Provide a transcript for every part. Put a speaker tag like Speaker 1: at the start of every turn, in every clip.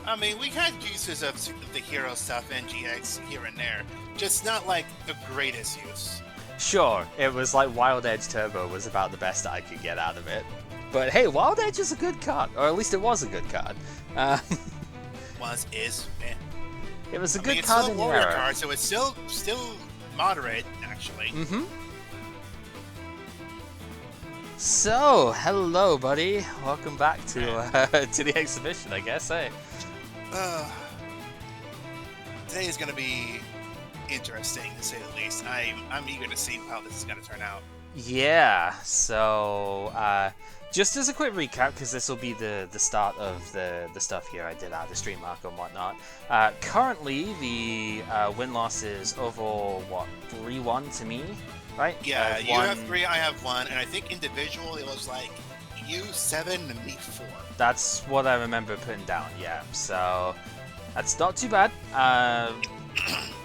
Speaker 1: I mean, we had uses of the hero stuff and GX here and there, just not like the greatest use.
Speaker 2: Sure, it was like Wild Edge Turbo was about the best I could get out of it. But hey, Wild Edge is a good card, or at least it was a good card.
Speaker 1: Is.
Speaker 2: It was a
Speaker 1: I
Speaker 2: good
Speaker 1: mean, it's
Speaker 2: card
Speaker 1: still
Speaker 2: in
Speaker 1: a
Speaker 2: the
Speaker 1: warrior
Speaker 2: era.
Speaker 1: card, so it's still moderate, actually.
Speaker 2: Mm-hmm. So, hello, buddy. Welcome back to to the exhibition, I guess, eh?
Speaker 1: Today is going to be interesting, to say the least. I'm eager to see how this is going to turn out.
Speaker 2: Yeah, so, just as a quick recap, because this will be the start of the stuff here I did out of the stream mark and whatnot. Currently, the win-loss is overall, 3-1 to me, right?
Speaker 1: Yeah, you have 3, I have 1, and I think individual it was like you 7 and me 4.
Speaker 2: That's what I remember putting down, yeah. So, that's not too bad.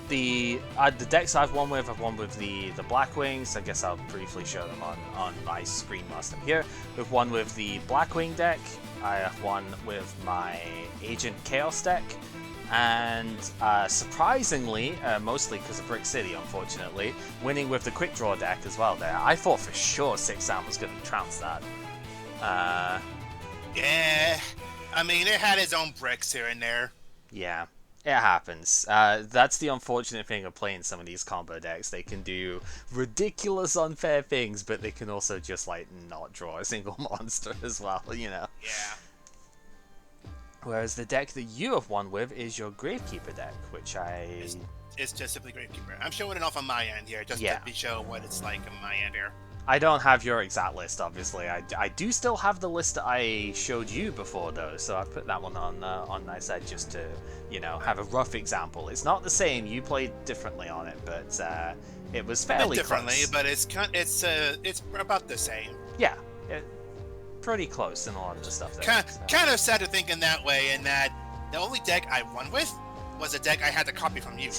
Speaker 2: The decks I've won with the Blackwings. I guess I'll briefly show them on my screen whilst I'm here. We've won with the Blackwing deck. I have won with my Agent Chaos deck. And surprisingly, mostly because of Brick City, unfortunately, winning with the Quick Draw deck as well there. I thought for sure 6-Sam was going to trounce that.
Speaker 1: Yeah, I mean, it had its own bricks here and there.
Speaker 2: Yeah. It happens. That's the unfortunate thing of playing some of these combo decks. They can do ridiculous unfair things, but they can also just, like, not draw a single monster as well, you know?
Speaker 1: Yeah.
Speaker 2: Whereas the deck that you have won with is your Gravekeeper deck, which
Speaker 1: It's just simply Gravekeeper. I'm showing it off on my end here, just to show what it's like on my end here.
Speaker 2: I don't have your exact list, obviously. I do still have the list that I showed you before, though, so I've put that one on my side just to, you know, have a rough example. It's not the same. You played differently on it, but it was fairly
Speaker 1: differently,
Speaker 2: close.
Speaker 1: but it's about the same.
Speaker 2: Yeah, pretty close in a lot of the stuff there.
Speaker 1: Kind of sad to think in that way, in that the only deck I won with was a deck I had to copy from you.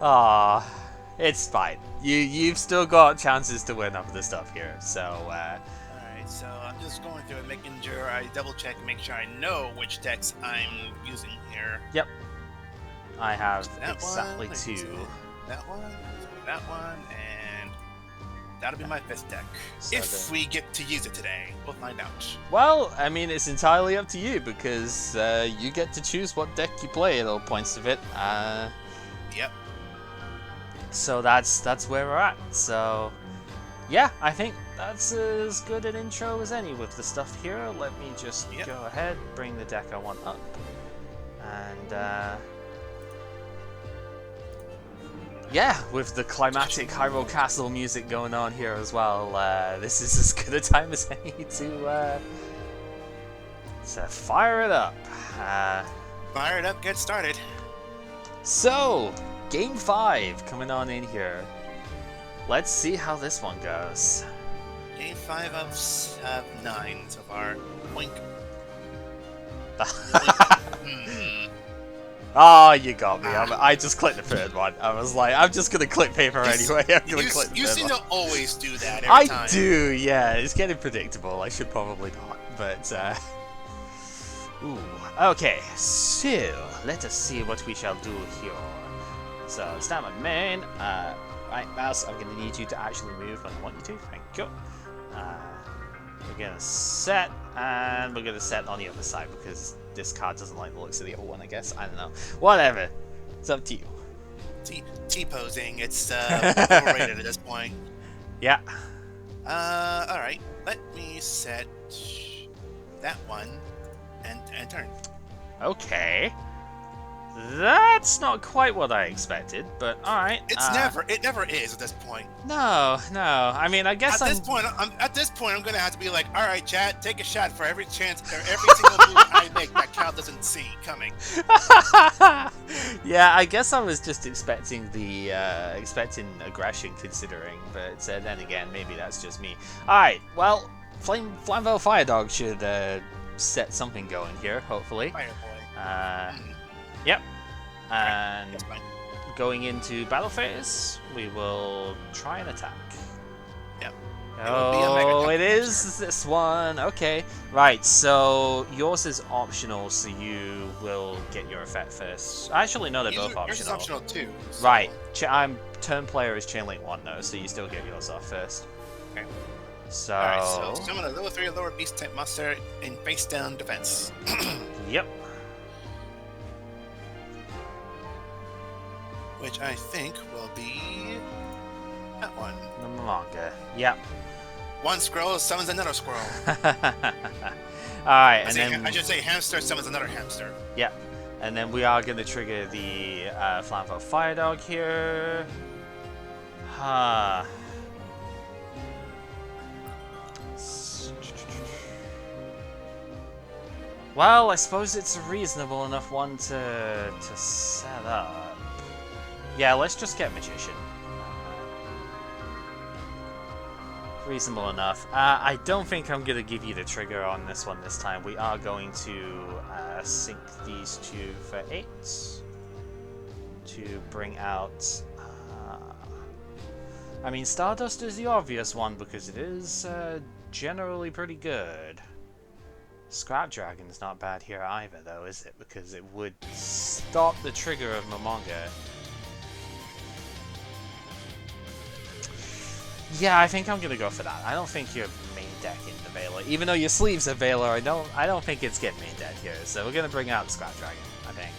Speaker 2: Aww. It's fine. You've still got chances to win up the stuff here, so
Speaker 1: Alright, so I'm just going through it, making sure I double check, make sure I know which decks I'm using here.
Speaker 2: Yep. I have
Speaker 1: That
Speaker 2: exactly
Speaker 1: one,
Speaker 2: 2.
Speaker 1: That one, and that'll be my 5th deck.
Speaker 2: So
Speaker 1: if we get to use it today, we'll find out.
Speaker 2: Well, I mean, it's entirely up to you, because you get to choose what deck you play at all points of it.
Speaker 1: Yep.
Speaker 2: So that's where we're at. So, yeah, I think that's as good an intro as any with the stuff here. Let me just go ahead, bring the deck I want up, and yeah, with the climatic Hyrule Castle music going on here as well, this is as good a time as any to fire it up.
Speaker 1: Fire it up, get started.
Speaker 2: So, Game 5 coming on in here. Let's see how this one goes.
Speaker 1: Game 5 of 9 so far. Wink.
Speaker 2: Oh, you got me. I just clicked the 3rd one. I was like, I'm just going to click paper anyway. I'm going to click the 3rd
Speaker 1: You seem
Speaker 2: one.
Speaker 1: to always do that every time.
Speaker 2: I do, yeah. It's getting predictable. I should probably not. But, ooh. Okay, so let us see what we shall do here. So, stand my main. Right, mouse, I'm going to need you to actually move when I want you to. Thank you. We're going to set, and we're going to set on the other side because this card doesn't like the looks of the other one, I guess. I don't know. Whatever. It's up to you.
Speaker 1: T-posing. It's overrated at this point.
Speaker 2: Yeah.
Speaker 1: Alright. Let me set that one and turn.
Speaker 2: Okay. That's not quite what I expected, but alright.
Speaker 1: It never is at this point.
Speaker 2: No. I mean, I guess
Speaker 1: at this point, I'm gonna have to be like, alright, chat, take a shot for every chance, or every single move I make that Cal doesn't see coming.
Speaker 2: Yeah, I guess I was just expecting aggression, considering, but then again, maybe that's just me. Alright, well, Flamvell Fire Dog should set something going here, hopefully.
Speaker 1: Fire boy.
Speaker 2: Yep. And
Speaker 1: That's fine.
Speaker 2: going into battle phase, we will try and attack.
Speaker 1: Yep.
Speaker 2: Oh, it is this one. Okay. Right, so yours is optional, so you will get your effect first. Actually, no, they're both optional.
Speaker 1: Yours is optional too. So.
Speaker 2: Right. Turn player is Chain Link 1 though, so you still get yours off first.
Speaker 1: Okay.
Speaker 2: So...
Speaker 1: Alright, so summon a level 3 lower beast type monster in face down defense.
Speaker 2: Yep.
Speaker 1: Which I think will be that one.
Speaker 2: The manga. Yep.
Speaker 1: One squirrel summons another squirrel.
Speaker 2: Alright, and then...
Speaker 1: I should say hamster summons another hamster.
Speaker 2: Yep. And then we are going to trigger the Flamvo Fire Dog here. Well, I suppose it's a reasonable enough one to set up. Yeah, let's just get Magician. Reasonable enough. I don't think I'm going to give you the trigger on this one this time. We are going to sync these two for 8 to bring out... I mean, Stardust is the obvious one because it is generally pretty good. Scrap Dragon's not bad here either, though, is it? Because it would stop the trigger of Momonga. Yeah, I think I'm gonna go for that. I don't think your main deck in the Veiler, even though your sleeves are Veiler, I don't think it's getting main deck here. So we're gonna bring out the Scrap Dragon, I think.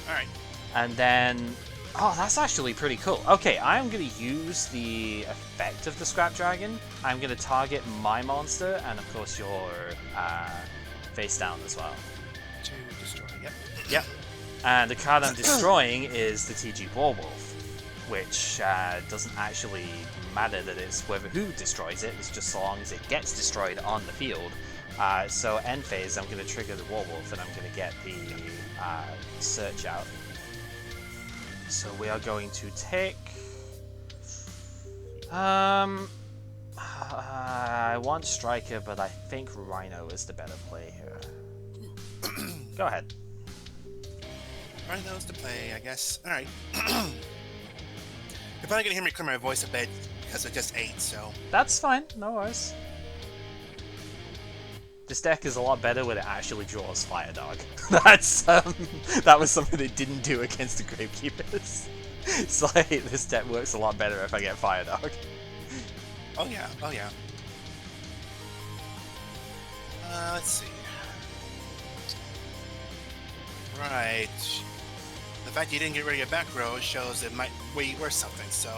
Speaker 1: All right.
Speaker 2: And then, oh, that's actually pretty cool. Okay, I'm gonna use the effect of the Scrap Dragon. I'm gonna target my monster, and of course your face down as well.
Speaker 1: To destroy. Yep.
Speaker 2: Yep. And the card I'm destroying is the TG Warwolf, which doesn't actually matter that it's who destroys it, it's just so long as it gets destroyed on the field. So end phase, I'm going to trigger the Warwolf and I'm going to get the search out. So we are going to take... I want Striker, but I think Rhino is the better play here. Go ahead.
Speaker 1: Rhino's the play, I guess. Alright. You're probably gonna hear me clear my voice a bit because I just ate, so...
Speaker 2: That's fine, no worries. This deck is a lot better when it actually draws Fire Dog. That was something it didn't do against the Gravekeepers. It's like, this deck works a lot better if I get Fire Dog.
Speaker 1: Oh yeah, oh yeah. Let's see. Right. The fact you didn't get rid of your back row shows it might be worth something, so...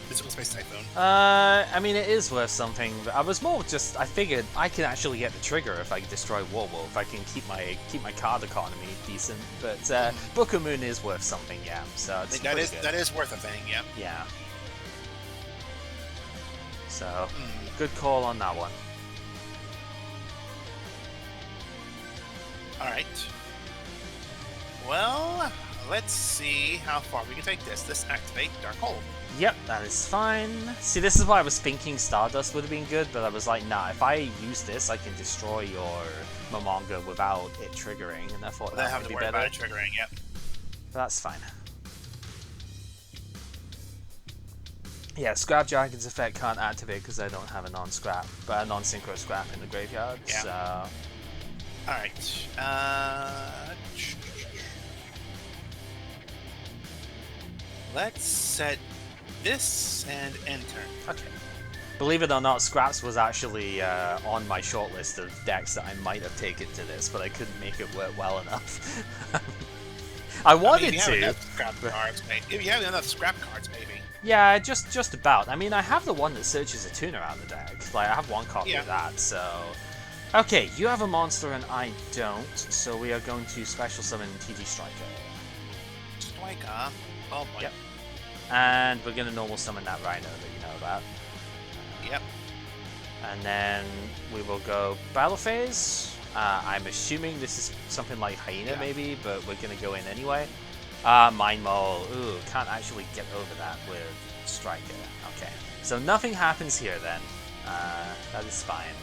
Speaker 1: Mystical Space Typhoon.
Speaker 2: I mean, it is worth something, but I was more just... I figured I can actually get the trigger if I destroy Warwolf. I can keep my card economy decent, but Book of Moon is worth something, yeah. So it's
Speaker 1: that is worth a thing, yeah.
Speaker 2: Yeah. So, good call on that one.
Speaker 1: Alright. Well, let's see how far we can take this. Let's activate Dark Hold.
Speaker 2: Yep, that is fine. See, this is why I was thinking Stardust would have been good, but I was like, nah, if I use this, I can destroy your Momonga without it triggering, and I thought that would be better.
Speaker 1: About it triggering, yep.
Speaker 2: But that's fine. Yeah, Scrap Dragon's effect can't activate because I don't have a non-synchro scrap in the graveyard,
Speaker 1: yeah.
Speaker 2: So...
Speaker 1: Alright, let's set this and end turn.
Speaker 2: Okay. Believe it or not, Scraps was actually on my shortlist of decks that I might have taken to this, but I couldn't make it work well enough. I wanted to.
Speaker 1: If you have enough scrap cards, maybe.
Speaker 2: Yeah, just about. I mean, I have the one that searches a tuner out the deck. Like, I have one copy of that, so... Okay, you have a monster and I don't, so we are going to special summon TG Striker.
Speaker 1: Striker? Oh boy.
Speaker 2: Yep. And we're going to normal summon that Rhino that you know about.
Speaker 1: Yep. And
Speaker 2: then we will go Battle Phase. I'm assuming this is something like Hyena maybe, but we're going to go in anyway. Mind Mole. Ooh, can't actually get over that with Striker. Okay. So nothing happens here then. That is fine.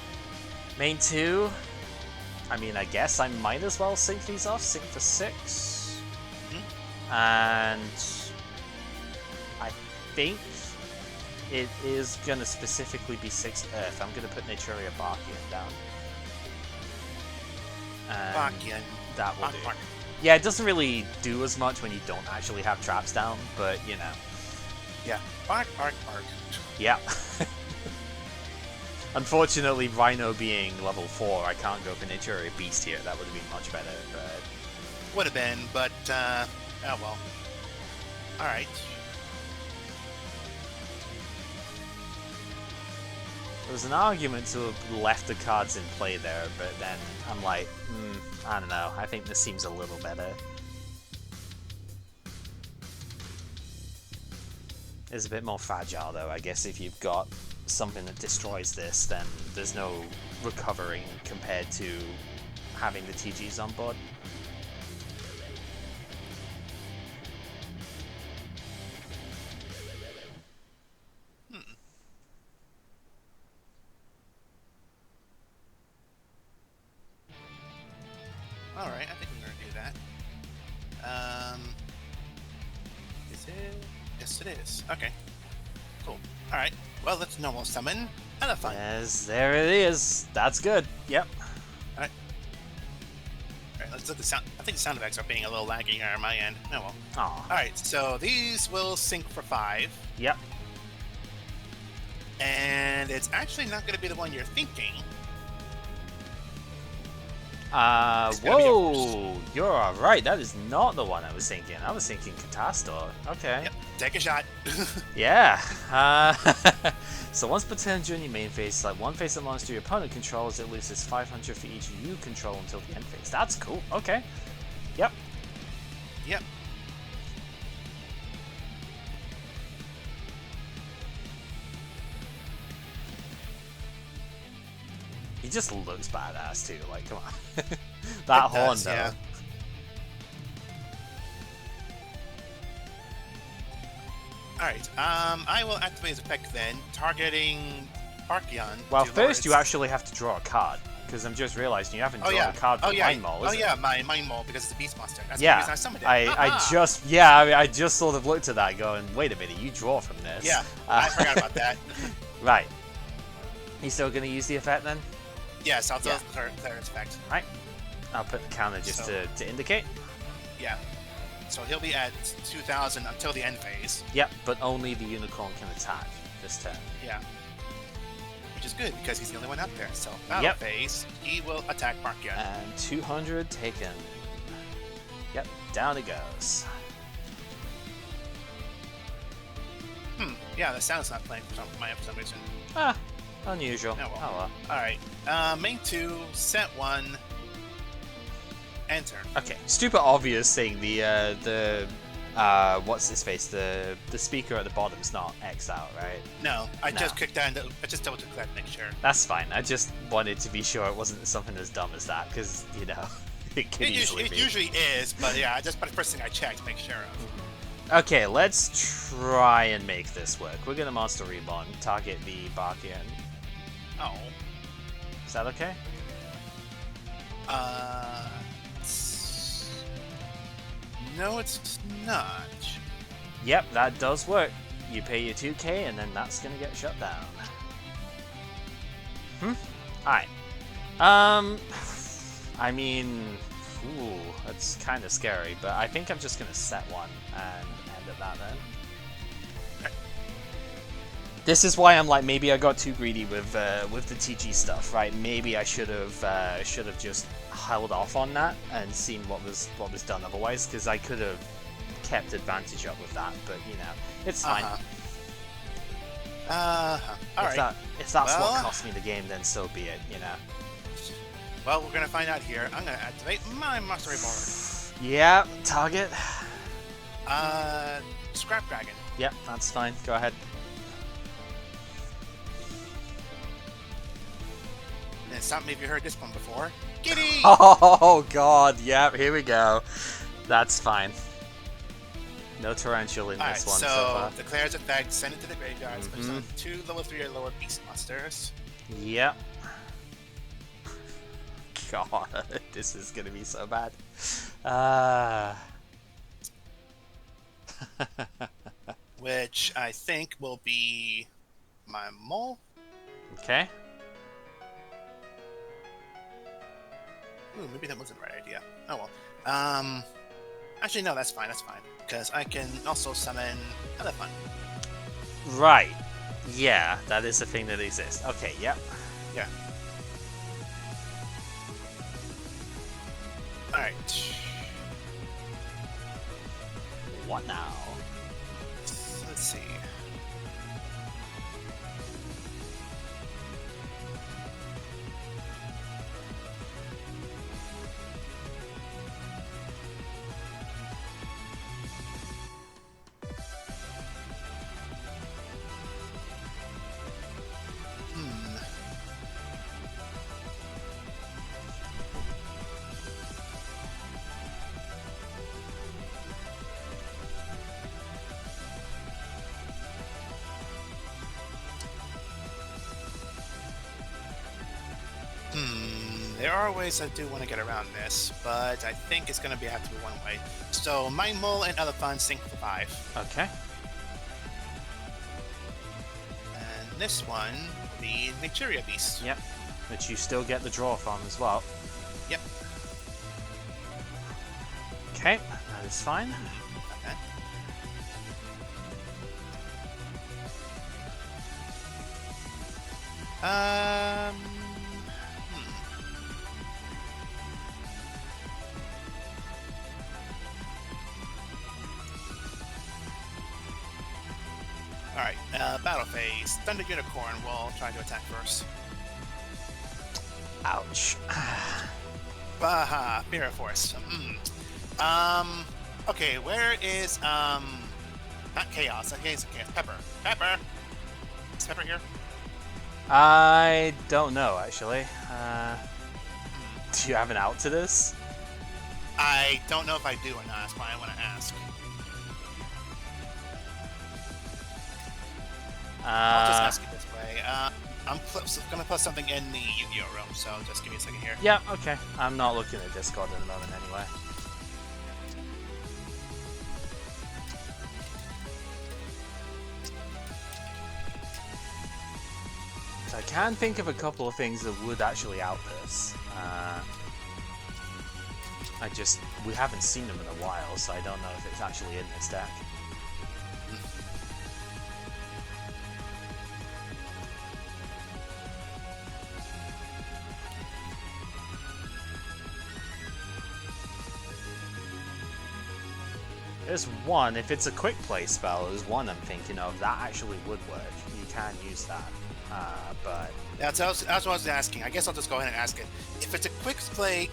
Speaker 2: Main 2, I mean, I guess I might as well sync these off. Sync for 6. And I think it is gonna specifically be 6 Earth. I'm gonna put Naturia Barkian down. And
Speaker 1: Bakian.
Speaker 2: that will do.
Speaker 1: Bark.
Speaker 2: Yeah, it doesn't really do as much when you don't actually have traps down, but you know.
Speaker 1: Yeah. Bark.
Speaker 2: Yeah. Unfortunately, Rhino being level 4, I can't go for Naturia Beast here. That would have been much better, but...
Speaker 1: Would have been, but, oh well. Alright.
Speaker 2: There was an argument to have left the cards in play there, but then I'm like, I don't know. I think this seems a little better. It's a bit more fragile, though. I guess if you've got something that destroys this, then there's no recovering compared to having the TGs on board.
Speaker 1: Alright, I think I'm gonna do that. Is it? Yes, it is. Okay. Cool. Alright. Well, let's normal summon Elephant.
Speaker 2: Yes, there it is. That's good. Yep.
Speaker 1: Alright. Alright, let's look at the sound. I think the sound effects are being a little laggy here on my end. Oh well.
Speaker 2: Aw.
Speaker 1: Alright, so these will sync for 5.
Speaker 2: Yep.
Speaker 1: And it's actually not going to be the one you're thinking.
Speaker 2: Whoa! You're alright. That is not the one I was thinking. I was thinking Catastor. Okay.
Speaker 1: Yep, take a shot.
Speaker 2: Yeah. So once per turn during your main phase, select one face of monster your opponent controls, it loses 500 for each you control until the end phase. That's cool. Okay. Yep.
Speaker 1: Yep.
Speaker 2: He just looks badass too. Like, come on. That horn, though.
Speaker 1: Yeah. Alright, I will activate his effect then, targeting Archeon.
Speaker 2: Well, first you actually have to draw a card, because I'm just realizing you haven't drawn a card for Mind Maul, is it?
Speaker 1: Yeah, my Mind Maul, because it's a Beast Monster. That's the
Speaker 2: Yeah,
Speaker 1: reason I summoned it.
Speaker 2: I just sort of looked at that going, wait a minute, you draw from this.
Speaker 1: Yeah, I forgot about that.
Speaker 2: Right. You still going to use the effect then?
Speaker 1: Yes, I'll throw Claire's effect.
Speaker 2: Right. I'll put the counter just to indicate.
Speaker 1: Yeah. So he'll be at 2,000 until the end phase.
Speaker 2: Yep, but only the Unicorn can attack this turn.
Speaker 1: Yeah. Which is good, because he's the only one out there. So, battle phase, he will attack Archeon.
Speaker 2: And 200 taken. Yep, down it goes.
Speaker 1: Yeah, the sound's not playing for some reason.
Speaker 2: Ah, unusual.
Speaker 1: Oh, well.
Speaker 2: Oh well.
Speaker 1: Alright, main 2, set 1, enter.
Speaker 2: Okay, stupid obvious thing. The what's his face? The speaker at the bottom's not X'd out, right?
Speaker 1: No, I just clicked that. I just double clicked that to make sure.
Speaker 2: That's fine. I just wanted to be sure it wasn't something as dumb as that, because you know it can easily be.
Speaker 1: It usually is, but yeah, just the first thing I checked to make sure of.
Speaker 2: Okay, let's try and make this work. We're gonna Monster Reborn, target the Barkian.
Speaker 1: Oh.
Speaker 2: Is that okay?
Speaker 1: No, it's not.
Speaker 2: Yep, that does work. You pay your 2k, and then that's gonna get shut down. Alright. I mean, ooh, that's kind of scary, but I think I'm just gonna set one and end at that then. This is why I'm like, maybe I got too greedy with the TG stuff, right? Maybe I should have just held off on that and seen what was done otherwise, because I could have kept advantage up with that. But you know, it's fine.
Speaker 1: All right.
Speaker 2: If that's what cost me the game, then so be it. You know.
Speaker 1: Well, we're gonna find out here. I'm gonna activate my Monster Reborn.
Speaker 2: Yeah, target.
Speaker 1: Scrap Dragon.
Speaker 2: Yep, that's fine. Go ahead.
Speaker 1: And stop me if you heard this one before. Giddy!
Speaker 2: Oh god, yep, here we go. That's fine. No Tarantula in this one so far.
Speaker 1: Declares effect, send it to the graveyard, special 2 level 3 or lower beast monsters.
Speaker 2: Yep. God, this is gonna be so bad.
Speaker 1: Which I think will be my mole.
Speaker 2: Okay.
Speaker 1: Ooh, maybe that wasn't the right idea. Oh well. Actually, no, that's fine. That's fine because I can also summon elephant.
Speaker 2: Right. Yeah, that is a thing that exists. Okay, yep.
Speaker 1: Yeah. All right.
Speaker 2: What now?
Speaker 1: So let's see. There are ways I do want to get around this, but I think it's going to have to be one way. So my mole and elephant sync for 5.
Speaker 2: Okay.
Speaker 1: And this one will be Naturia Beast.
Speaker 2: Yep. Which you still get the draw from as well.
Speaker 1: Yep.
Speaker 2: Okay, that is fine.
Speaker 1: Okay. Alright, battle phase. Thunder Unicorn will try to attack first.
Speaker 2: Ouch.
Speaker 1: Baha, Mirror Force. Okay, where is, not Chaos, okay, it's Chaos. Pepper. Pepper! Is Pepper here?
Speaker 2: I don't know, actually. Do you have an out to this?
Speaker 1: I don't know if I do or not, that's why I want to ask. I'll just ask it this way. I'm going to put something in the Yu-Gi-Oh room, so just give me a second here.
Speaker 2: Yeah, okay. I'm not looking at Discord at the moment anyway. So I can think of a couple of things that would actually out this. We haven't seen them in a while, so I don't know if it's actually in this deck. There's one, if it's a quick play spell, there's one I'm thinking of that actually would work. You can use that, but
Speaker 1: That's what I was asking. I guess I'll just go ahead and ask it. If it's a quick play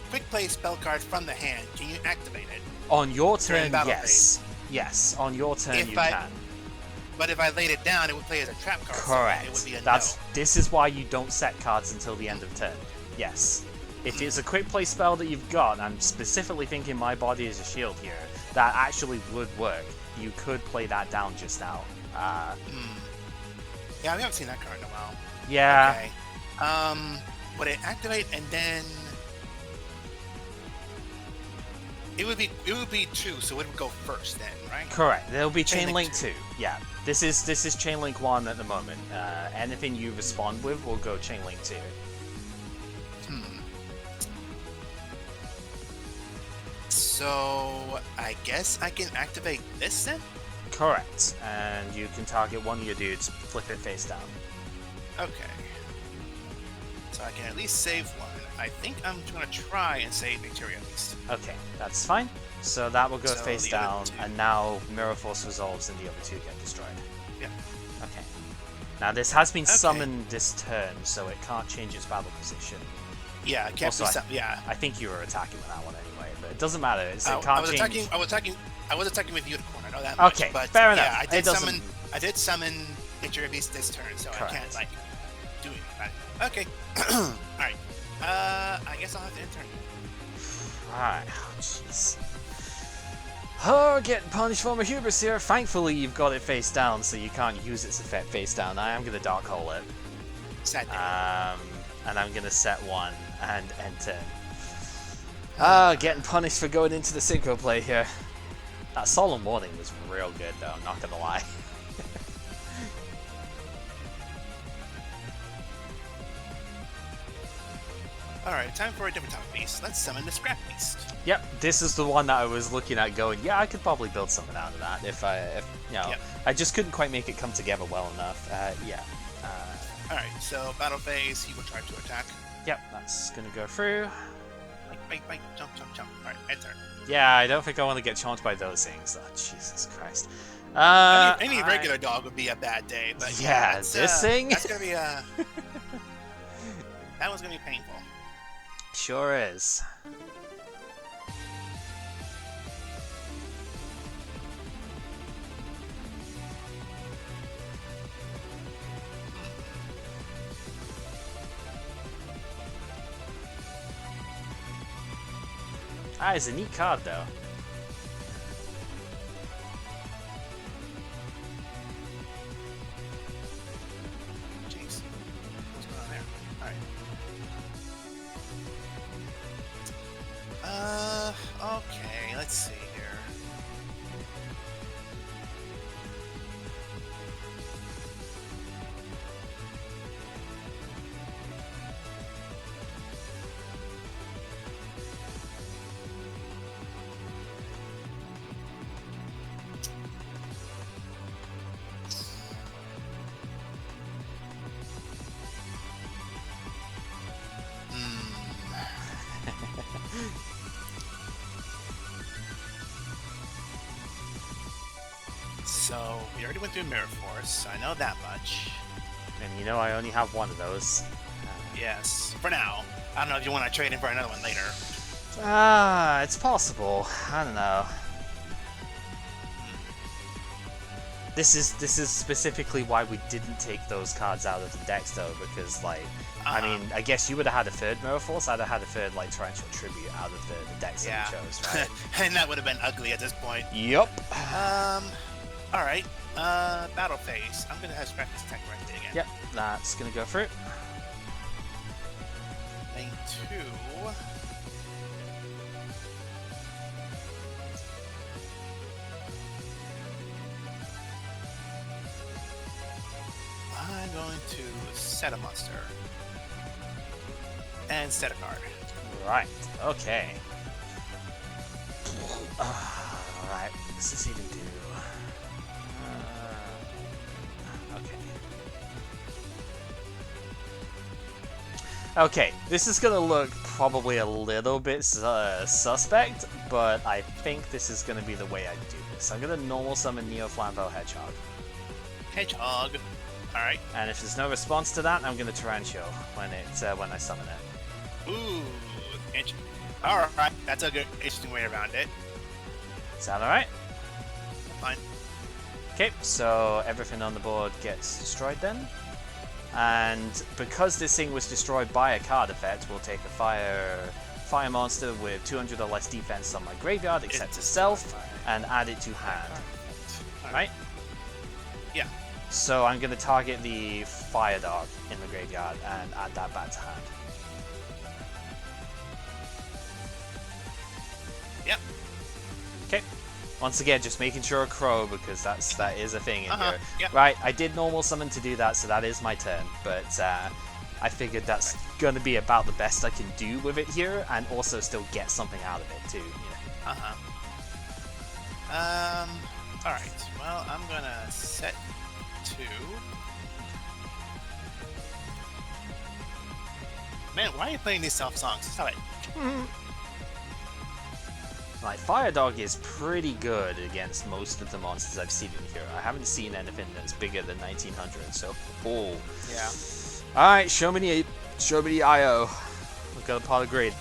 Speaker 1: spell card from the hand, can you activate it?
Speaker 2: On your turn,
Speaker 1: battle
Speaker 2: yes. Yes, on your turn you can.
Speaker 1: But if I laid it down, it would play as a trap card.
Speaker 2: Correct.
Speaker 1: So it would be a
Speaker 2: That's
Speaker 1: no.
Speaker 2: This is why you don't set cards until the end of turn. Yes. If it's a quick play spell that you've got, and I'm specifically thinking My Body is a Shield here, that actually would work. You could play that down just now.
Speaker 1: Yeah, we haven't seen that card in a while.
Speaker 2: Yeah.
Speaker 1: Okay. Would it activate and then it would be 2, so it would go first then, right?
Speaker 2: Correct. There'll be
Speaker 1: Chain
Speaker 2: Chain
Speaker 1: Link
Speaker 2: Link 2. Yeah. This is Chain Link 1 at the moment. Anything you respond with will go Chain Link 2.
Speaker 1: So I guess I can activate this then?
Speaker 2: Correct. And you can target one of your dudes, flip it face down.
Speaker 1: Okay. So I can at least save one. I think I'm going to try and save Victoria at least.
Speaker 2: Okay, that's fine. So that will go
Speaker 1: So
Speaker 2: face
Speaker 1: the other
Speaker 2: down,
Speaker 1: two.
Speaker 2: and now Mirror Force resolves and the other two get destroyed.
Speaker 1: Yeah.
Speaker 2: Okay. Now this has been
Speaker 1: Okay.
Speaker 2: summoned this turn, so it can't change its battle position.
Speaker 1: Yeah, it can't
Speaker 2: Also,
Speaker 1: be yeah.
Speaker 2: I think you were attacking with that one anyway, but it doesn't matter. It can't
Speaker 1: I was
Speaker 2: change.
Speaker 1: attacking with Unicorn. I know that much.
Speaker 2: Okay,
Speaker 1: but
Speaker 2: fair enough.
Speaker 1: Yeah,
Speaker 2: It doesn't-
Speaker 1: I did summon Victoria Beast this turn, so
Speaker 2: Correct.
Speaker 1: I can't like do anything about it. Okay. All right. I guess I'll have to intern.
Speaker 2: Right. Oh, jeez. Oh, getting punished for my hubris here. Thankfully, you've got it face down, so you can't use its effect face down. I am going to Dark Hole it.
Speaker 1: Sad day.
Speaker 2: And I'm going to set one and end turn. Getting punished for going into the synchro play here. That Solemn Warning was real good, though, I'm not going to lie.
Speaker 1: Alright, time for a different type of beast. Let's summon the Scrap Beast.
Speaker 2: Yep, this is the one that I was looking at going, yeah, I could probably build something out of that if you know,
Speaker 1: Yep.
Speaker 2: I just couldn't quite make it come together well enough. Yeah.
Speaker 1: Alright, so battle phase, he will try to attack.
Speaker 2: Yep, that's gonna go through.
Speaker 1: Bite, jump. Alright, enter.
Speaker 2: Yeah, I don't think I want to get chomped by those things. Oh, Jesus Christ.
Speaker 1: Any regular dog would be a bad day, but
Speaker 2: yeah, this thing?
Speaker 1: That's gonna be that one's gonna be painful.
Speaker 2: Sure is. Ah, it's a neat card though.
Speaker 1: Jeez. What's going on there? Alright. Okay, let's see here. So, we already went through Mirror Force, I know that much.
Speaker 2: And you know I only have one of those.
Speaker 1: Yes, for now. I don't know if you want to trade in for another one later.
Speaker 2: It's possible. I don't know. This is specifically why we didn't take those cards out of the decks though, because like, I mean, I guess you would have had a third Mirror Force, I'd have had a third like Torrential Tribute out of the decks that we chose, right?
Speaker 1: And that would have been ugly at this point.
Speaker 2: Yup.
Speaker 1: Alright. Battle phase. I'm gonna have Scrappy's attack directly again.
Speaker 2: Yep, that's gonna go through.
Speaker 1: Lane 2. I'm going to set a monster. And set a card.
Speaker 2: Right, okay. Alright, what does this even do? Okay, this is gonna look probably a little bit suspect, but I think this is gonna be the way I do this. I'm gonna normal summon Neo Flambeau Hedgehog.
Speaker 1: Hedgehog. Alright.
Speaker 2: And if there's no response to that, I'm gonna Tarantula when I summon it.
Speaker 1: Ooh, alright, that's a good, interesting way around it.
Speaker 2: Is that alright?
Speaker 1: Fine.
Speaker 2: Okay, so everything on the board gets destroyed then. And because this thing was destroyed by a card effect, we'll take a fire monster with 200 or less defense on my graveyard, except itself, and add it to hand. Right?
Speaker 1: Yeah.
Speaker 2: So I'm going to target the fire dog in the graveyard and add that back to hand.
Speaker 1: Yep.
Speaker 2: Okay. Once again, just making sure a crow, because that is a thing in here.
Speaker 1: Yep.
Speaker 2: Right, I did normal summon to do that, so that is my turn, but I figured that's going to be about the best I can do with it here, and also still get something out of it too. You know?
Speaker 1: Alright, well, I'm gonna set 2. Man, why are you playing these soft songs? Stop it.
Speaker 2: Like, Fire Dog is pretty good against most of the monsters I've seen in here. I haven't seen anything that's bigger than 1900, so... Oh.
Speaker 1: Yeah.
Speaker 2: Alright, show me the IO. We've got a pot of greed.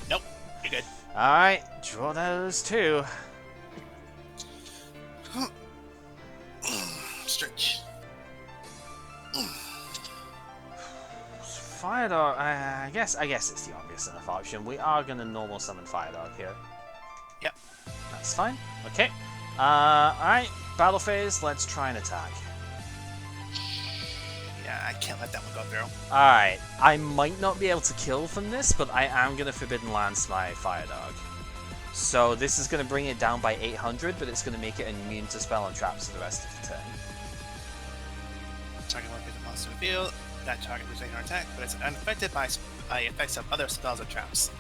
Speaker 1: Nope. You're good.
Speaker 2: Alright, draw those two.
Speaker 1: Stretch.
Speaker 2: Fire Dog, I guess it's the obvious enough option. We are going to normal summon Fire Dog here.
Speaker 1: Yep.
Speaker 2: That's fine. Okay. Alright, battle phase, let's try and attack.
Speaker 1: Yeah, I can't let that one go through.
Speaker 2: Alright, I might not be able to kill from this, but I am going to Forbidden Lance my Fire Dog. So this is going to bring it down by 800, but it's going to make it immune to spell and traps for the rest of the turn.
Speaker 1: Target one with the monster in the field. that target loses an attack, but it's unaffected by effects of other spells or traps.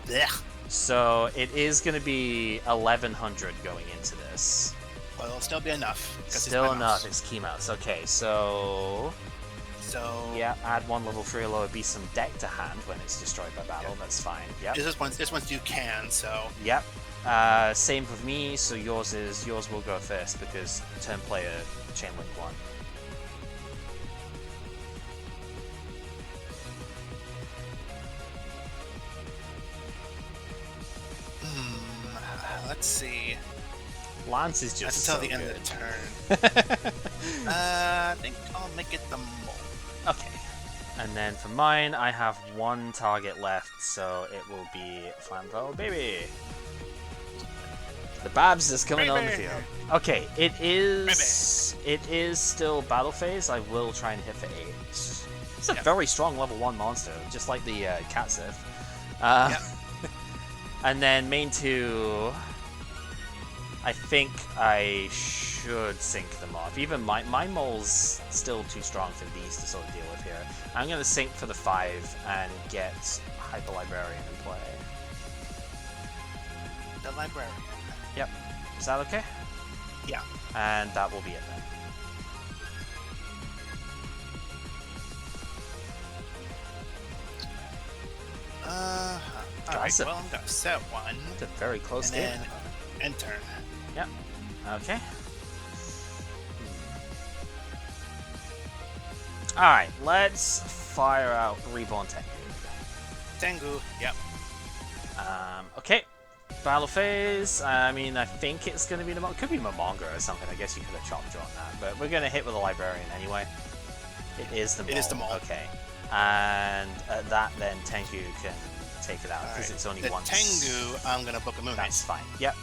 Speaker 1: Blech.
Speaker 2: So it is going to be 1100 going into this.
Speaker 1: Well, it'll still be enough.
Speaker 2: Still enough. It's key mouse. Okay, so yeah, add 1 level 3 or lower, be some deck to hand when it's destroyed by battle. Yep. That's fine. Yep.
Speaker 1: This one's you can. So.
Speaker 2: Yep. Same with me. So yours will go first because turn player chain link 1.
Speaker 1: Let's see.
Speaker 2: Lance is just
Speaker 1: until
Speaker 2: so
Speaker 1: the end
Speaker 2: good.
Speaker 1: of the turn. I think I'll make it the mole.
Speaker 2: Okay. And then for mine, I have 1 target left, so it will be Flambeau Baby. The Babs is coming on the field. Okay, it is still battle phase. I will try and hit for 8. It's a very strong level 1 monster, just like the Cat Sith. And then main 2, I think I should sync them off. Even my mole's still too strong for these to sort of deal with here. I'm going to sync for the 5 and get Hyper Librarian in play.
Speaker 1: The Librarian.
Speaker 2: Yep. Is that okay?
Speaker 1: Yeah.
Speaker 2: And that will be it then.
Speaker 1: Alright, well, I'm gonna set 1.
Speaker 2: It's a very close
Speaker 1: and
Speaker 2: game.
Speaker 1: Then end turn.
Speaker 2: Yep. Okay. Alright, let's fire out Reborn Tengu.
Speaker 1: Tengu, yep.
Speaker 2: Okay. Battle phase. I mean, I think it's going to be the... Could be Momonga or something. I guess you could have chop drawn that. But we're going to hit with a Librarian anyway. It is the Mole.
Speaker 1: It is the Mole.
Speaker 2: Okay. And at that, then Tengu can take it out because it's only once.
Speaker 1: Tengu, I'm going to book a Moon.
Speaker 2: That's fine. Yep.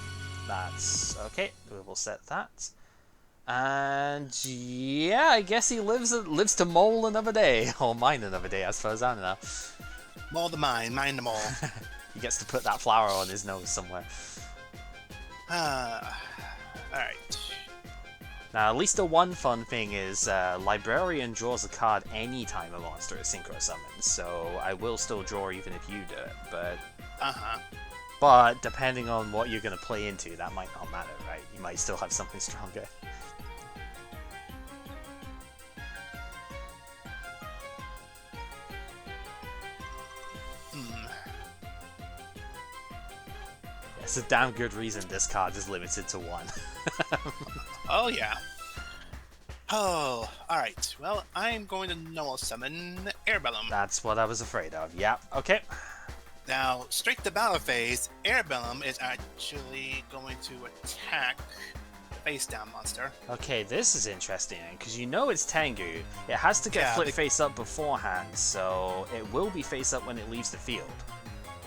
Speaker 2: That's okay. We will set that. And yeah, I guess he lives to mole another day. Or mine another day, as far as I know.
Speaker 1: Mole the mine the mole.
Speaker 2: He gets to put that flower on his nose somewhere.
Speaker 1: Alright.
Speaker 2: Now, at least the one fun thing is Librarian draws a card anytime a monster is synchro summoned, so I will still draw even if you do it, but... But depending on what you're going to play into, that might not matter, right? You might still have something stronger. It's a damn good reason this card is limited to 1.
Speaker 1: Oh, yeah. Oh, alright. Well, I'm going to normal summon Airbellum.
Speaker 2: That's what I was afraid of. Yep, okay.
Speaker 1: Now, straight to battle phase, Airbellum is actually going to attack the face-down monster.
Speaker 2: Okay, this is interesting, because you know it's Tengu. It has to get flipped face up beforehand, so it will be face up when it leaves the field.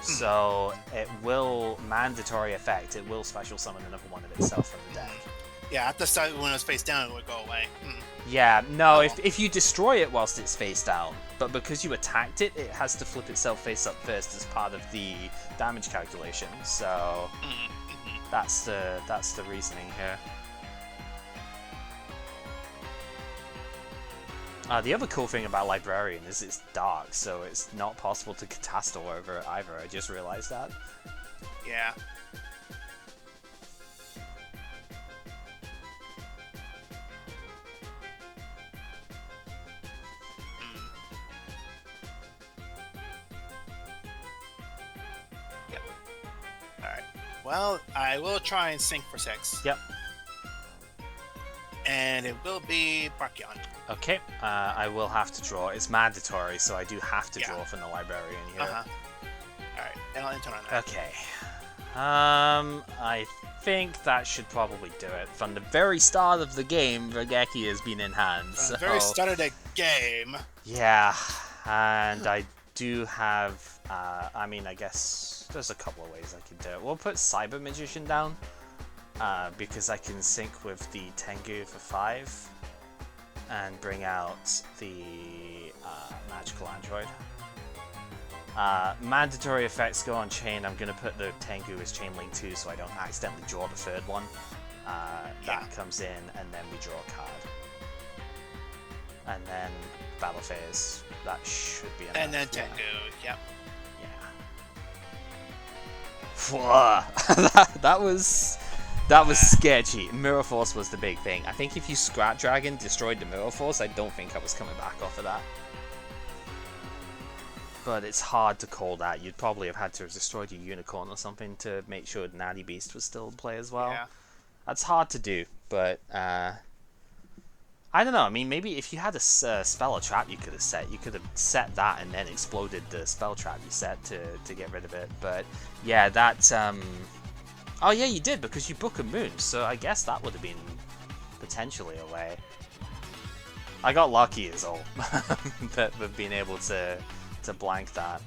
Speaker 2: So it will mandatory effect. It will special summon another one of itself from the deck.
Speaker 1: Yeah, at the start when it was face down, it would go away.
Speaker 2: Yeah, no, if you destroy it whilst it's face down, but because you attacked it, it has to flip itself face up first as part of the damage calculation. So that's the reasoning here. The other cool thing about Librarian is it's dark, so it's not possible to Catastle over it either. I just realized that.
Speaker 1: Yeah. Yep. Alright. Well, I will try and sync for 6.
Speaker 2: Yep.
Speaker 1: And it will be Brachyon.
Speaker 2: Okay, I will have to draw. It's mandatory, so I do have to draw from the Librarian here.
Speaker 1: Alright, and I'll enter on that.
Speaker 2: Okay. I think that should probably do it. From the very start of the game, Regeki has been in hand.
Speaker 1: From the very start of the game.
Speaker 2: Yeah, and I do have... I mean, I guess there's a couple of ways I could do it. We'll put Cyber Magician down. Because I can sync with the Tengu for 5 and bring out the Magical Android. Mandatory effects go on chain. I'm going to put the Tengu as chain link 2 so I don't accidentally draw the third one. That comes in and then we draw a card. And then battle phase. That should be enough.
Speaker 1: And then Tengu, yep.
Speaker 2: Yeah. that was sketchy. Mirror Force was the big thing. I think if you Scrap Dragon destroyed the Mirror Force, I don't think I was coming back off of that. But it's hard to call that. You'd probably have had to have destroyed your Unicorn or something to make sure Natty Beast was still in play as well.
Speaker 1: Yeah.
Speaker 2: That's hard to do, but I don't know. I mean, maybe if you had a spell or trap you could have set that and then exploded the spell trap you set to get rid of it. But yeah, that oh yeah, you did, because you book a moon, so I guess that would have been potentially a way. I got lucky is all that we've been able to blank that.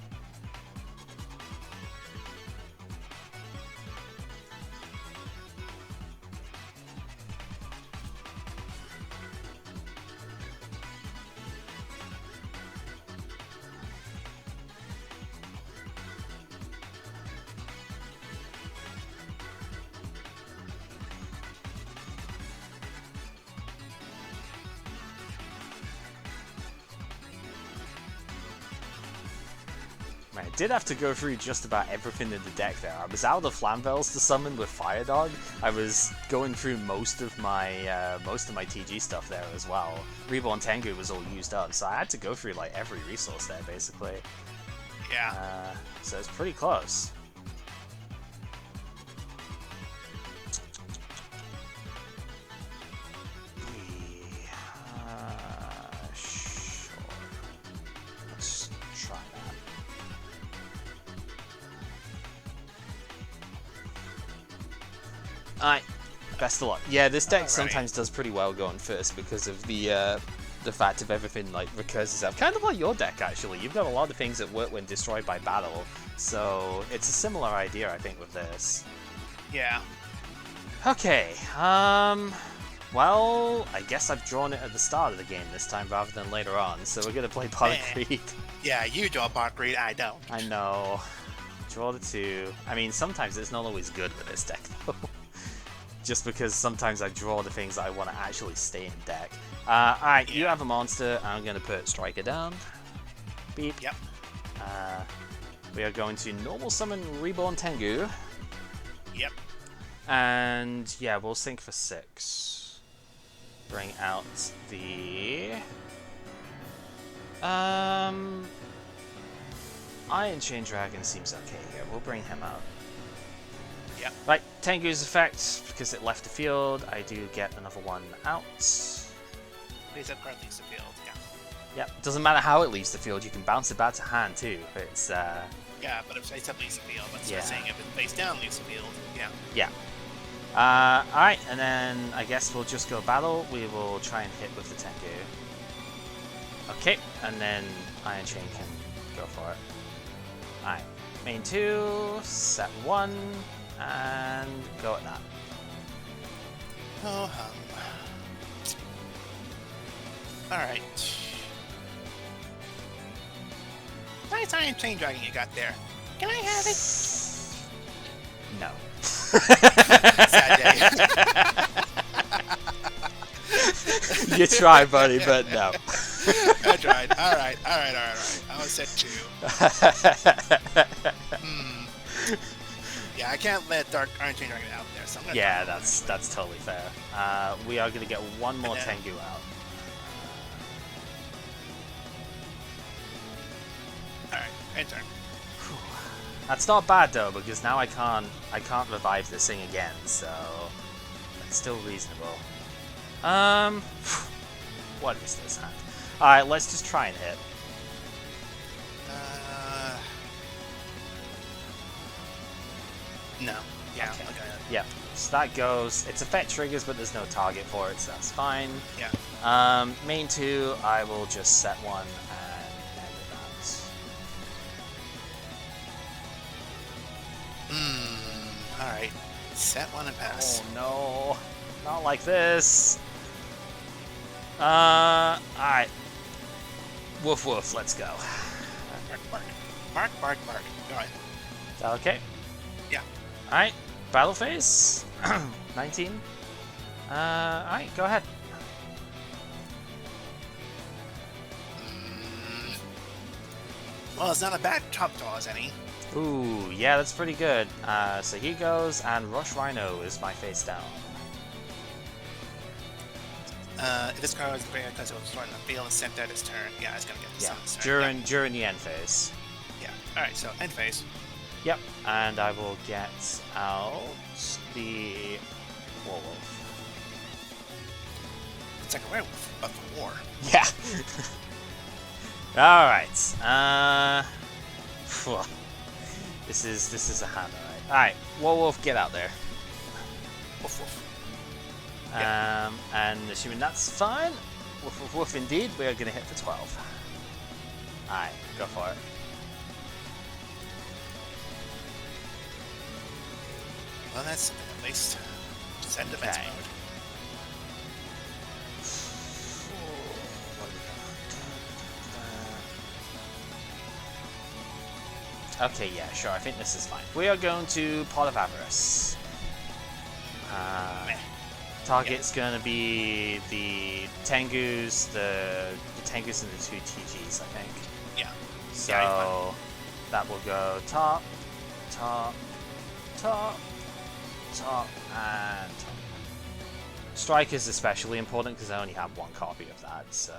Speaker 2: I did have to go through just about everything in the deck there. I was out of Flamvels to summon with Fire Dog. I was going through most of my TG stuff there as well. Reborn Tengu was all used up, so I had to go through like every resource there basically.
Speaker 1: Yeah.
Speaker 2: So it's pretty close. Sure. Let's try that. Alright, best of luck. Yeah, this deck sometimes does pretty well going first because of the fact of everything like recurs itself. Kind of like your deck actually. You've got a lot of things that work when destroyed by battle, so it's a similar idea I think with this.
Speaker 1: Yeah.
Speaker 2: Okay, well, I guess I've drawn it at the start of the game this time rather than later on, so we're gonna play Bardic Reed.
Speaker 1: Yeah, you draw Bardic Reed, I don't.
Speaker 2: I know. Draw the 2. I mean, sometimes it's not always good with this deck though. Just because sometimes I draw the things that I want to actually stay in deck. Alright, you have a monster. I'm going to put Striker down. Beep.
Speaker 1: Yep.
Speaker 2: We are going to normal summon Reborn Tengu.
Speaker 1: Yep.
Speaker 2: And yeah, we'll sync for 6. Bring out the Iron Chain Dragon seems okay here. We'll bring him out.
Speaker 1: Yep.
Speaker 2: Right, Tengu's effect, because it left the field, I do get another one out.
Speaker 1: Please have card leaves the field, yeah.
Speaker 2: Yep, doesn't matter how it leaves the field, you can bounce it back to hand too. It's
Speaker 1: Yeah, but if it's up leaves the field, that's what I'm saying. If it's face down leaves the field, yeah.
Speaker 2: Yeah. Alright, and then I guess we'll just go battle. We will try and hit with the Tengu. Okay, and then Iron Chain can go for it. Alright, main 2, set 1. And go at that.
Speaker 1: Oh, alright. Nice Iron Chain Dragon you got there. Can I have it?
Speaker 2: No.
Speaker 1: Sad day.
Speaker 2: You tried, buddy, but no.
Speaker 1: I tried. Alright. I was set 2. Yeah, I can't let Iron Chain Dragon out there, so I'm gonna
Speaker 2: yeah, that's totally fair. We are gonna get one more Tengu out.
Speaker 1: Alright, end turn.
Speaker 2: That's not bad though, because now I can't revive this thing again, so it's still reasonable. What is this hand? Alright, let's just try and hit.
Speaker 1: No. Yeah.
Speaker 2: Okay. Yeah. So that goes. Its effect triggers, but there's no target for it, so that's fine.
Speaker 1: Yeah.
Speaker 2: Main 2, I will just set 1 and end that.
Speaker 1: Alright. Set 1 and pass.
Speaker 2: Oh no. Not like this. Alright. Woof woof, let's go.
Speaker 1: Bark. Go ahead.
Speaker 2: Is that okay?
Speaker 1: Yeah.
Speaker 2: Alright, battle phase. 19. Alright, go ahead.
Speaker 1: Well, it's not a bad top draw as any.
Speaker 2: Ooh, yeah, that's pretty good. So he goes, and Rush Rhino is my face down.
Speaker 1: If this card was great because it was throwing the field and sent out his turn, yeah, it's gonna get the
Speaker 2: Yeah,
Speaker 1: summon turn.
Speaker 2: during the end phase.
Speaker 1: Yeah. Alright, so end phase.
Speaker 2: Yep, and I will get out the werewolf.
Speaker 1: It's like a werewolf, but for war.
Speaker 2: Yeah. All right. This is a hammer. All right, werewolf, get out there.
Speaker 1: Woof woof.
Speaker 2: And assuming that's fine, woof woof woof indeed, we are going to hit for 12. Alright, go for it.
Speaker 1: Well, that's something at least. Send defense mode.
Speaker 2: Okay, yeah, sure, I think this is fine. We are going to Pot of Avarice. Target's gonna be the Tengus, the Tengus and the 2 TGs, I think.
Speaker 1: Yeah.
Speaker 2: So
Speaker 1: yeah,
Speaker 2: that will go top, top, top, top, and top. Strike is especially important because I only have 1 copy of that, so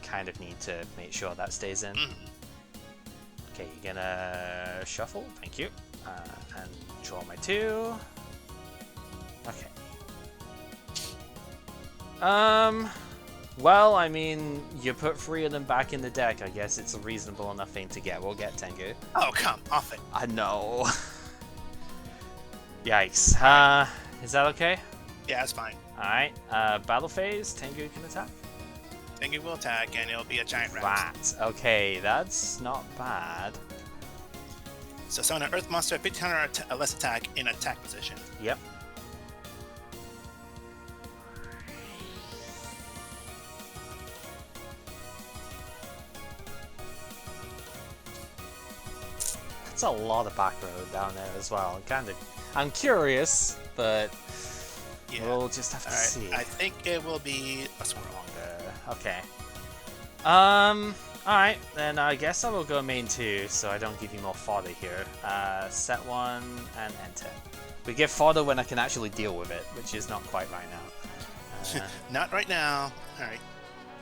Speaker 2: kind of need to make sure that stays in. Okay, you're gonna shuffle, thank you, and draw my 2. Okay. Well, I mean, you put 3 of them back in the deck. I guess it's a reasonable enough thing to get. We'll get Tengu.
Speaker 1: Oh, come off it.
Speaker 2: I know. Yikes. Is that okay?
Speaker 1: Yeah, it's fine.
Speaker 2: Alright. Battle phase, Tengu can attack.
Speaker 1: Tengu will attack, and it'll be a giant round.
Speaker 2: That. Okay, that's not bad.
Speaker 1: So summon an earth monster, 50 counter less attack in attack position.
Speaker 2: Yep. That's a lot of back road down there as well. I'm curious, but
Speaker 1: yeah.
Speaker 2: We'll just have to see.
Speaker 1: I think it will be a swirl.
Speaker 2: Okay. Alright, then I guess I will go main 2, so I don't give you more fodder here. Set 1 and enter. We give fodder when I can actually deal with it, which is not quite right now.
Speaker 1: Not right now. Alright.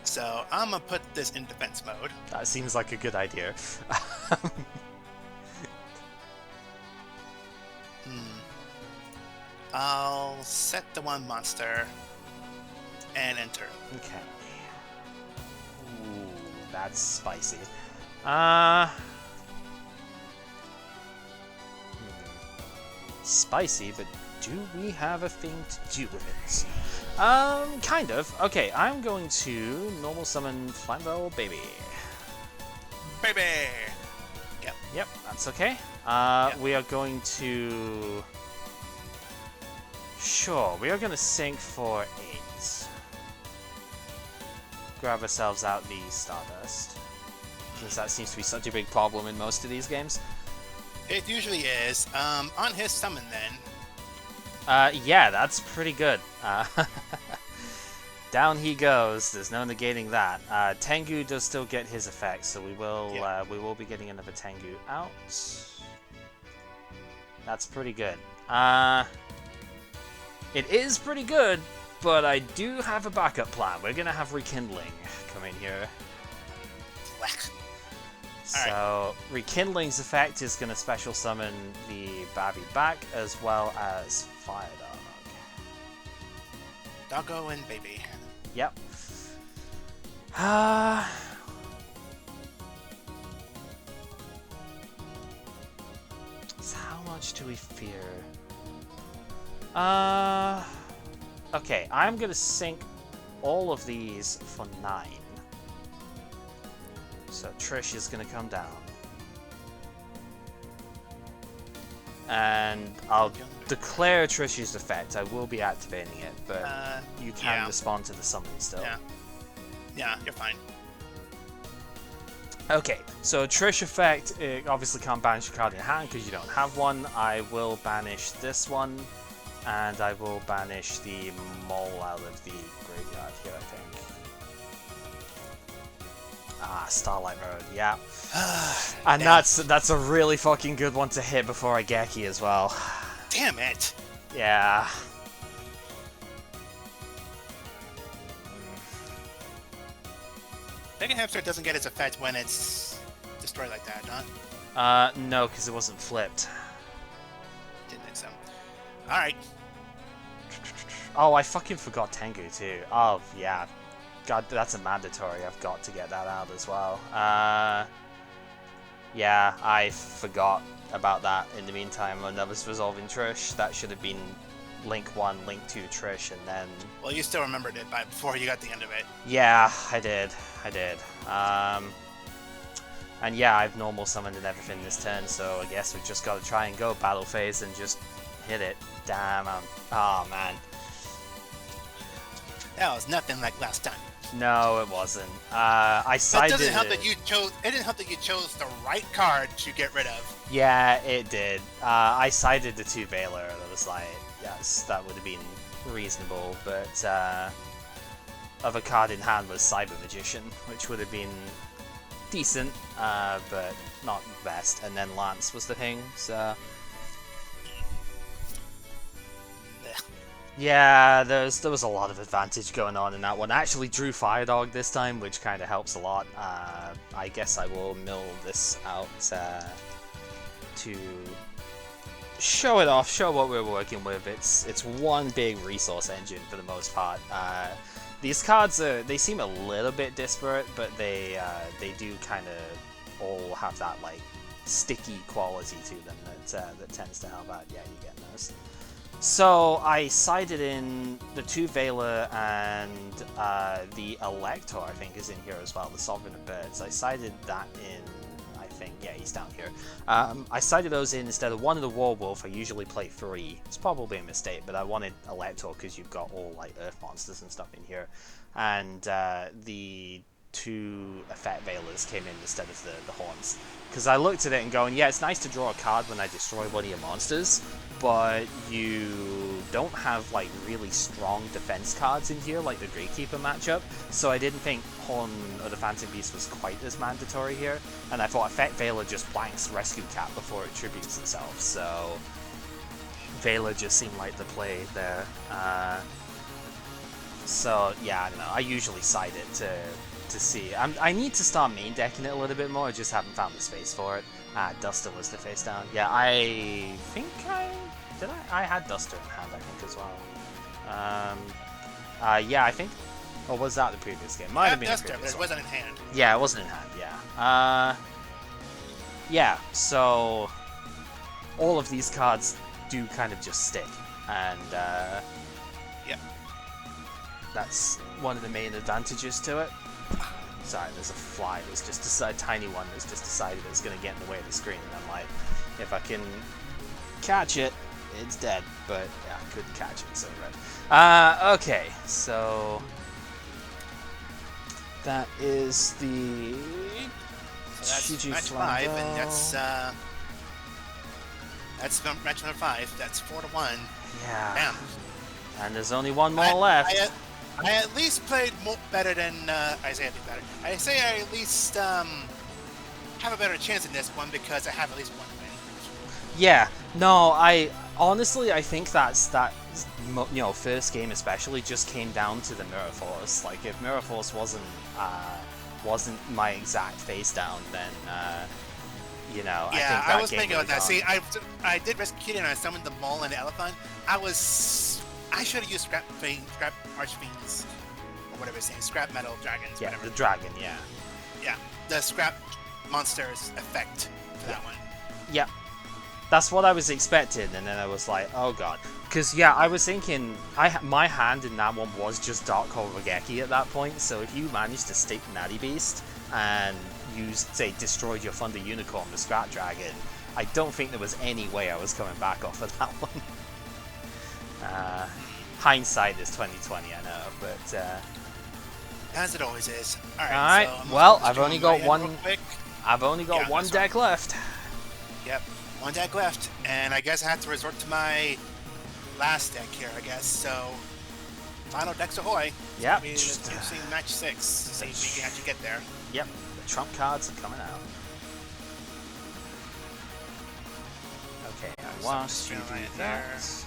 Speaker 1: So I'm gonna put this in defense mode.
Speaker 2: That seems like a good idea.
Speaker 1: I'll set the 1 monster and enter.
Speaker 2: Okay. Ooh, that's spicy. Spicy, but do we have a thing to do with it? Kind of. Okay, I'm going to normal summon Flambeau Baby.
Speaker 1: Baby!
Speaker 2: Yep, that's okay. We are going to... Sure, we are going to sink for 8. Grab ourselves out the Stardust, since that seems to be such a big problem in most of these games.
Speaker 1: It usually is. On his summon then.
Speaker 2: Yeah, that's pretty good. Down he goes. There's no negating that. Tengu does still get his effect, so we will be getting another Tengu out. That's pretty good. It is pretty good, but I do have a backup plan. We're gonna have Rekindling come in here. So Rekindling's effect is gonna special summon the Babby back as well as Fire Dog.
Speaker 1: Doggo and Baby.
Speaker 2: Yep. So how much do we fear? Okay, I'm gonna sink all of these for 9. So Trish is gonna come down. And I'll declare Trish's effect. I will be activating it, but you can respond to the summon still.
Speaker 1: Yeah, you're fine.
Speaker 2: Okay, so Trish effect, it obviously can't banish a card in hand because you don't have one. I will banish this one. And I will banish the mole out of the graveyard here, I think. Starlight Mode, yeah. And that's a really fucking good one to hit before Ageki as well.
Speaker 1: Damn it!
Speaker 2: Yeah.
Speaker 1: Mega Hamster doesn't get its effect when it's destroyed like that,
Speaker 2: huh? No, because it wasn't flipped.
Speaker 1: Didn't think so. Alright.
Speaker 2: Oh, I fucking forgot Tengu too. Oh, yeah. God, that's a mandatory. I've got to get that out as well. Yeah, I forgot about that in the meantime when I was resolving Trish. That should have been Link 1, Link 2, Trish, and then...
Speaker 1: Well, you still remembered it before you got the end of it.
Speaker 2: Yeah, I did. And yeah, I've normal summoned and everything this turn, so I guess we've just got to try and go battle phase and just hit it. Damn, oh man.
Speaker 1: That was nothing like last time.
Speaker 2: No, it wasn't. I sided.
Speaker 1: That doesn't help that you chose. It didn't help that you chose the right card to get rid of.
Speaker 2: Yeah, it did. I sided the 2 Veiler, and I was like, yes, that would have been reasonable. But other card in hand was Cyber Magician, which would have been decent, but not best. And then Lance was the thing. So yeah, there was a lot of advantage going on in that one. I actually drew Fire Dog this time, which kind of helps a lot. I guess I will mill this out to show it off, show what we're working with. It's one big resource engine for the most part. These cards they seem a little bit disparate, but they do kind of all have that like sticky quality to them that tends to help out. Yeah, you get those. So I sided in the 2 Veiler and the Elector, I think, is in here as well, the Sovereign of Birds. I sided that in, I think, yeah, he's down here. I sided those in instead of one of the Warwolf. I usually play 3. It's probably a mistake, but I wanted Elector because you've got all like Earth monsters and stuff in here. And the 2 Effect Veilers came in instead of the Horns. Because I looked at it and going, yeah, it's nice to draw a card when I destroy one of your monsters, but you don't have like really strong defense cards in here like the Gatekeeper matchup, so I didn't think Horn of the Phantom Beast was quite as mandatory here, and I thought Effect Veiler just blanks Rescue Cat before it tributes itself, so Veiler just seemed like the play there. So yeah, I don't know, I usually side it to see. I need to start main decking it a little bit more, I just haven't found the space for it. Duster was the face down. Yeah, I think I had Duster in hand, I think, as well. Yeah, I think... Or was that the previous game? Might have been
Speaker 1: Duster,
Speaker 2: the previous
Speaker 1: but it
Speaker 2: one.
Speaker 1: wasn't in hand.
Speaker 2: Yeah, it wasn't in hand, yeah. Yeah, so... all of these cards do kind of just stick, and
Speaker 1: yeah,
Speaker 2: that's one of the main advantages to it. Sorry, there's a fly that's just a tiny one that's just decided it's going to get in the way of the screen, and I'm like, if I can catch it, it's dead. But yeah, I couldn't catch it, so red. Okay, so that is the
Speaker 1: so that's match
Speaker 2: Flandel.
Speaker 1: 5, and that's match number 5. That's 4-1.
Speaker 2: Yeah.
Speaker 1: Bam.
Speaker 2: And there's only one more left.
Speaker 1: I at least played better than Isaiah did better. I say I at least have a better chance in this one because I have at least one win.
Speaker 2: Yeah, no, I honestly I think that first game especially just came down to the Mirror Force. Like if Mirror Force wasn't my exact face down, then
Speaker 1: Yeah,
Speaker 2: I think that
Speaker 1: I was
Speaker 2: game
Speaker 1: thinking about that.
Speaker 2: would've
Speaker 1: See, I did Rescue Kitty and I summoned the Mole and the Elephant. I should have used Scrap Archfiends, or whatever it's saying, Scrap Metal Dragons,
Speaker 2: yeah,
Speaker 1: whatever.
Speaker 2: the dragon, yeah.
Speaker 1: Yeah, the Scrap Monsters effect for that one.
Speaker 2: Yeah, that's what I was expecting, and then I was like, oh god. Because, yeah, I was thinking, my hand in that one was just Dark Hole Regeki at that point, so if you managed to stick Natty Beast and destroyed your Thunder Unicorn with Scrap Dragon, I don't think there was any way I was coming back off of that one. Hindsight is 2020, I know, but
Speaker 1: as it always is. All
Speaker 2: right.
Speaker 1: So
Speaker 2: Well, I've only got one.
Speaker 1: Quick.
Speaker 2: I've only got one deck left.
Speaker 1: Yep, one deck left, and I guess I have to resort to my last deck here. I guess so. Final decks ahoy.
Speaker 2: Yep.
Speaker 1: Using match 6. See if we can actually get there.
Speaker 2: Yep. trump cards are coming out. Okay, I want you to do that.